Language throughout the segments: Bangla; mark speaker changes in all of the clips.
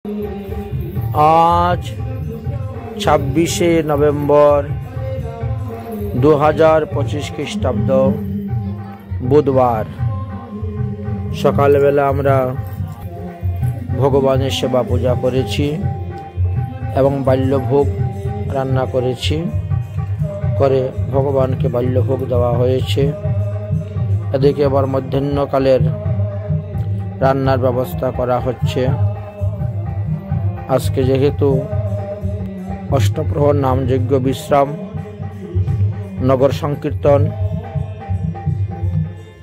Speaker 1: आज 26 नवेम्बर 2025 খ্রিস্টাব্দ বুধবার সকালবেলা আমরা ভগবানের সেবা পূজা করেছি এবং বাল্যভোগ রান্না করেছি। করে ভগবানকে বাল্যভোগ দেওয়া হয়েছে। এদিকে আবার মধ্যাহ্নকালের রান্নার ব্যবস্থা করা হচ্ছে। আজকে যেহেতু অষ্টপ্রহর নামযজ্ঞ বিশ্রাম, নগর সংকীর্তন,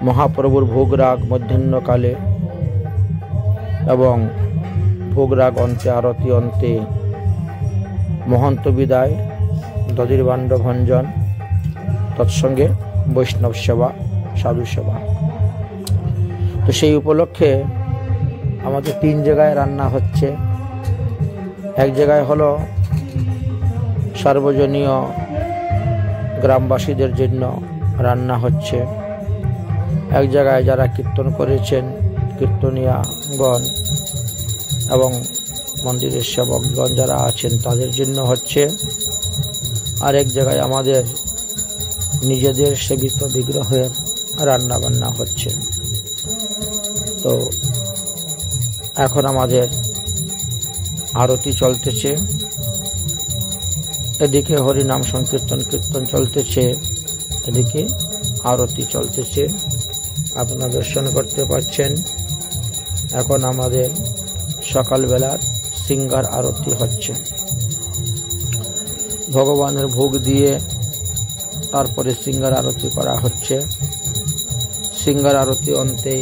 Speaker 1: মহাপ্রভুর ভোগরাগ মধ্যাহ্নকালে এবং ভোগরাগ অন্তে, আরতি অন্তে মহন্ত বিদায়, দধির্বাণ্ড ভঞ্জন, তৎসঙ্গে বৈষ্ণব সেবা, সাধু সেবা। তো সেই উপলক্ষে আমাদের 3 জায়গায় রান্না হচ্ছে। এক জায়গায় হলো সার্বজনীয় গ্রামবাসীদের জন্য রান্না হচ্ছে। এক জায়গায় যারা কীর্তন করেছেন কীর্তনিয়াগণ এবং মন্দিরের সেবকগণ যারা আছেন তাদের জন্য হচ্ছে। আর এক জায়গায় আমাদের নিজেদের সেবিত বিগ্রহের রান্না বান্না হচ্ছে। তো এখন আমাদের আরতি চলতেছে, এদিকে হরিনাম সংকীর্তন কীর্তন চলতেছে, এদিকে আরতি চলতেছে। আপনারা দর্শন করতে পাচ্ছেন। এখন আমাদের সকালবেলার সিঙ্গার আরতি হচ্ছে। ভগবানের ভোগ দিয়ে তারপরে সিঙ্গার আরতি করা হচ্ছে। সিঙ্গার আরতি অন্তে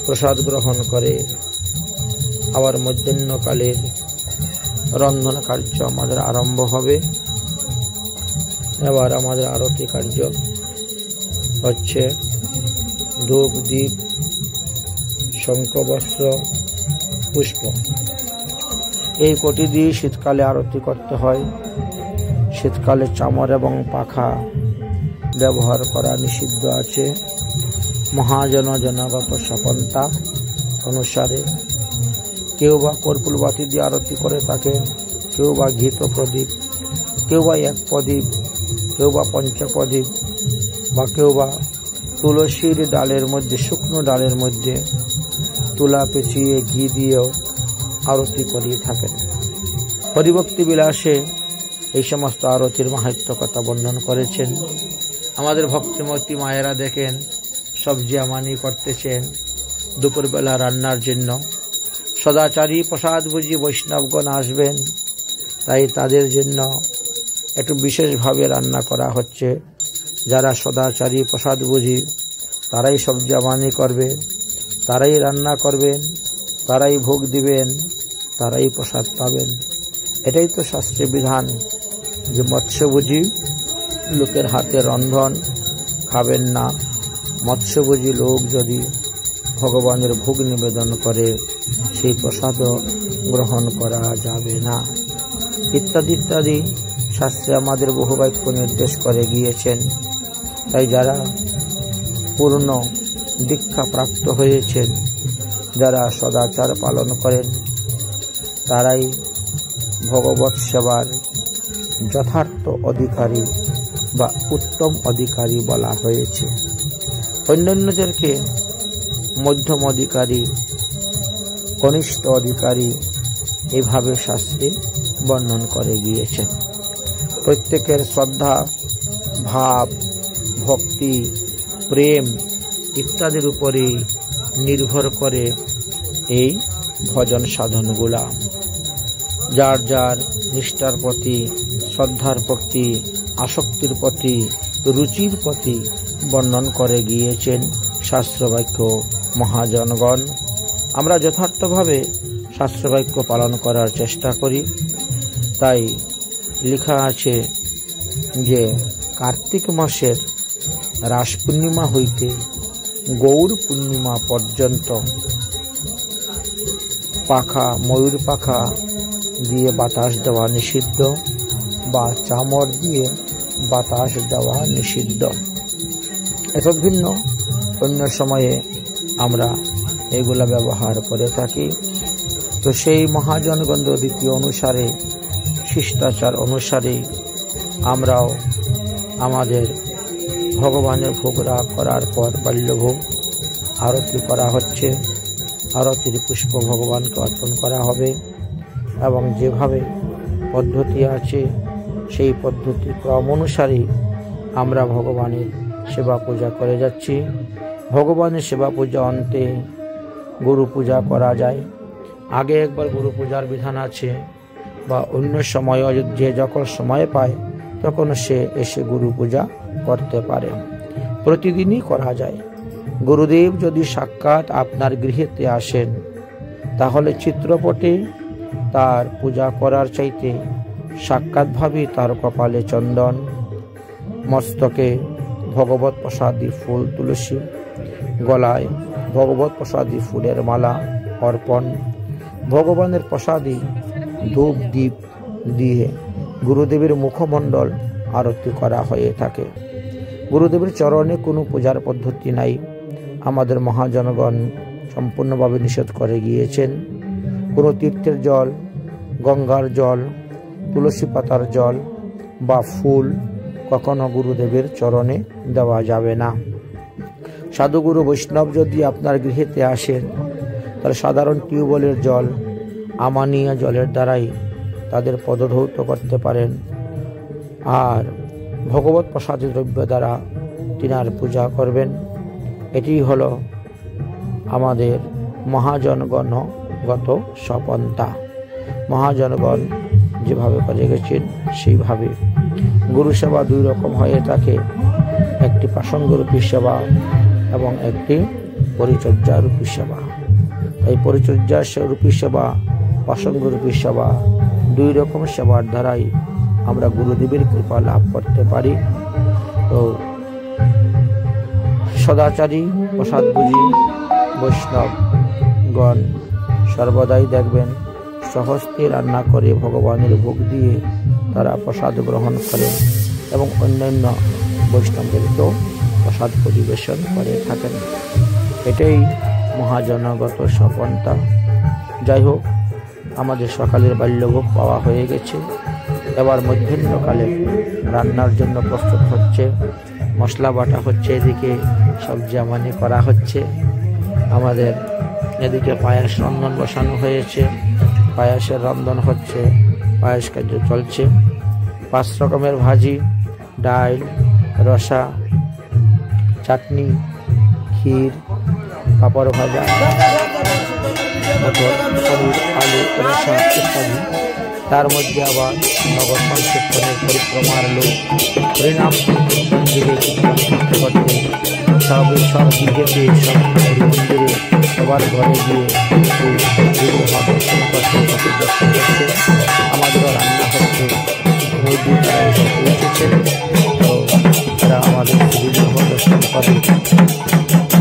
Speaker 1: প্রসাদ গ্রহণ করে আবার মধ্যাহ্নকালের রন্ধন কার্য আমাদের আরম্ভ হবে। এবার আমাদের আরতি কার্য হচ্ছে ধূপ, দীপ, শঙ্খ, বস্ত্র, পুষ্প, এই কোটি দিয়ে শীতকালে আরতি করতে হয়। শীতকালে চামর এবং পাখা ব্যবহার করা নিষিদ্ধ আছে মহাজন জনাগত সপন্থা অনুসারে। কেউ বা কর্পূরবাতি দিয়ে আরতি করে থাকে, কেউ বা ঘৃত প্রদীপ, কেউ বা 1 প্রদীপ, কেউ বা পঞ্চপ্রদীপ, বা কেউ বা তুলসীর ডালের মধ্যে, শুকনো ডালের মধ্যে তুলা পেঁচিয়ে ঘি দিয়েও আরতি করিয়ে থাকেন। হরিভক্তি বিলাসে এই সমস্ত আরতির মাহাত্ম্য কথা বর্ণন করেছেন। আমাদের ভক্তিমতী মায়েরা দেখেন সবজি আমানি করতেছেন দুপুরবেলা রান্নার জন্য। সদাচারী প্রসাদ বুঝি বৈষ্ণবগণ আসবেন, তাই তাদের জন্য একটু বিশেষভাবে রান্না করা হচ্ছে। যারা সদাচারী প্রসাদ বুঝি তারাই সবজি আমানি করবে, তারাই রান্না করবেন, তারাই ভোগ দিবেন, তারাই প্রসাদ পাবেন। এটাই তো শাস্ত্রের বিধান যে মৎস্যভোজী লোকের হাতে রন্ধন খাবেন না। মৎস্যভোজী লোক যদি ভগবানের ভোগ নিবেদন করে সেই প্রসাদও গ্রহণ করা যাবে না, ইত্যাদি ইত্যাদি শাস্ত্রে আমাদের বহু বাক্য নির্দেশ করে গিয়েছেন। তাই যারা পূর্ণ দীক্ষা প্রাপ্ত হয়েছেন, যারা সদাচার পালন করেন, তারাই ভগবৎ সেবার যথার্থ অধিকারী বা উত্তম অধিকারী বলা হয়েছে। অন্যান্যদেরকে মধ্যম অধিকারী, কনিষ্ঠ অধিকারী এভাবে শাস্ত্রে বর্ণন করে গিয়েছেন। প্রত্যেকের শ্রদ্ধা, ভাব, ভক্তি, প্রেম ইত্যাদির উপরে নির্ভর করে এই ভজন সাধনগুলা। যার যার নিষ্ঠার প্রতি, শ্রদ্ধার প্রতি, আসক্তির প্রতি, রুচির প্রতি বর্ণন করে গিয়েছেন শাস্ত্রবাক্য মহাজনগণ। আমরা যথার্থভাবে শাস্ত্রবাক্য পালন করার চেষ্টা করি। তাই লেখা আছে যে কার্তিক মাসের রাস পূর্ণিমা হইতে গৌর পূর্ণিমা পর্যন্ত পাখা, ময়ূর পাখা দিয়ে বাতাস দেওয়া নিষিদ্ধ, বা চামর দিয়ে বাতাস দেওয়া নিষিদ্ধ। এত ভিন্ন অন্য সময়ে আমরা এগুলা ব্যবহার করে থাকি। তো সেই মহাজনগণ রীতি অনুসারে, শিষ্টাচার অনুসারে আমরাও আমাদের ভগবানের ভোগ রাগ করার পর বাল্যভোগ আরতি করা হচ্ছে। আরতির পুষ্প ভগবানকে অর্পণ করা হবে এবং যেভাবে পদ্ধতি আছে সেই পদ্ধতি ক্রম অনুসারে আমরা ভগবানের সেবা পূজা করে যাচ্ছি। ভগবানের সেবা পূজা অন্তে গুরু পূজা করা যায়। আগে একবার গুরু পূজার বিধান আছে, বা অন্য সময় যে যখন সময় পায় তখন সে এসে গুরু পূজা করতে পারে। প্রতিদিনই করা যায়। গুরুদেব যদি সাক্ষাৎ আপনার গৃহেতে আসেন তাহলে চিত্রপটে তার পূজা করার চাইতে সাক্ষাৎভাবে তার কপালে চন্দন, মস্তকে ভগবত প্রসাদী ফুল তুলসী, গলায় ভগবত প্রসাদী ফুলের মালা অর্পণ, ভগবানের প্রসাদী ধূপ দীপ দিয়ে গুরুদেবের মুখমণ্ডল আরতি করা হয়ে থাকে। গুরুদেবের চরণে কোনো পূজার পদ্ধতি নাই, আমাদের মহাজনগণ সম্পূর্ণভাবে নিষেধ করে গিয়েছেন। কোনো তীর্থের জল, গঙ্গার জল, তুলসী পাতার জল বা ফুল কখনো গুরুদেবের চরণে দেওয়া যাবে না। সাধুগুরু বৈষ্ণব যদি আপনার গৃহেতে আসেন তাহলে সাধারণ টিউবওয়েলের জল, আমানিয়া জলের দ্বারাই তাদের পদধৌত করতে পারেন, আর ভগবত প্রসাদী দ্রব্য দ্বারা তিনার পূজা করবেন। এটি হলো আমাদের মহাজনগণগত সপন্থা। মহাজনগণ যেভাবে করে গেছেন সেইভাবে। গুরু সেবা দুই রকম হয়ে থাকে, একটি প্রাসঙ্গরূপী সেবা এবং একটি পরিচর্যারূপী সেবা। এই পরিচর্যারূপী সেবা, প্রাসঙ্গরূপী সেবা, দুই রকম সেবার দ্বারাই আমরা গুরুদেবের কৃপা লাভ করতে পারি। তো সদাচারী প্রসাদভোজী বৈষ্ণবগণ সর্বদাই দেখবেন স্বহস্তে রান্না করে ভগবানের ভোগ দিয়ে তারা প্রসাদ গ্রহণ করেন এবং অন্যান্য বৈষ্ণবদেরকেও প্রসাদ পরিবেশন করে থাকেন। এটাই মহাজনগত সপন্থা। যাই হোক, আমাদের সকালের বাল্যভোগ পাওয়া হয়ে গেছে। এবার মধ্যাহ্নকালে রান্নার জন্য প্রস্তুত হচ্ছে, মশলা বাটা হচ্ছে, এদিকে সবজি আমানি করা হচ্ছে। আমাদের এদিকে পায়াস রন্ধন বসানো হয়েছে, পায়াসের রন্ধন হচ্ছে, পায়াস কার্য চলছে। 5 রকমের ভাজি, ডাল, রসা, চাটনি, ক্ষীর, পাঁপড় ভাজা, মটর, পনির, আলু, রসা ইত্যাদি। তার মধ্যে আবার নগর সংকীর্তনের পরিক্রমার লোক হরিনাম মন্দিরে কীর্তন করতে সব দিকে সব মন্দিরে সবার ঘরে গিয়ে দর্শন করতে আমাদেরও রান্না হচ্ছে। মুরগি তারা এসে পৌঁছেছেন, তো তারা আমাদের বিগ্রহ দর্শন করে,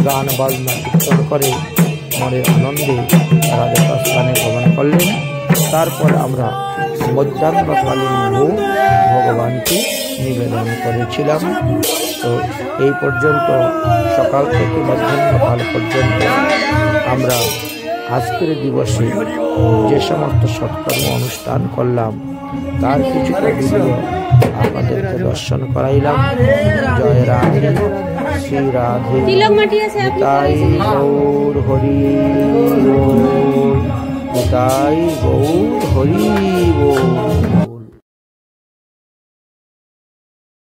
Speaker 1: গান বাজনা কীর্তন করে মনের আনন্দে তারা যথাস্থানে গমন করলেন। তারপর আমরা মধ্যাহ্নকালীন ভোগ ভগবানকে নিবেদন করেছিলাম। তো এই পর্যন্ত সকাল থেকে মধ্যাহ্নকাল পর্যন্ত আমরা আজকের দিবসে যে সমস্ত সৎকর্ম অনুষ্ঠান করলাম তার কিছুটা ভিডিও আপনাদেরকে দর্শন করাইলাম। জয় রাধে, শ্রী রাধে, তাই গৌর হরি, তাই গৌর হরি।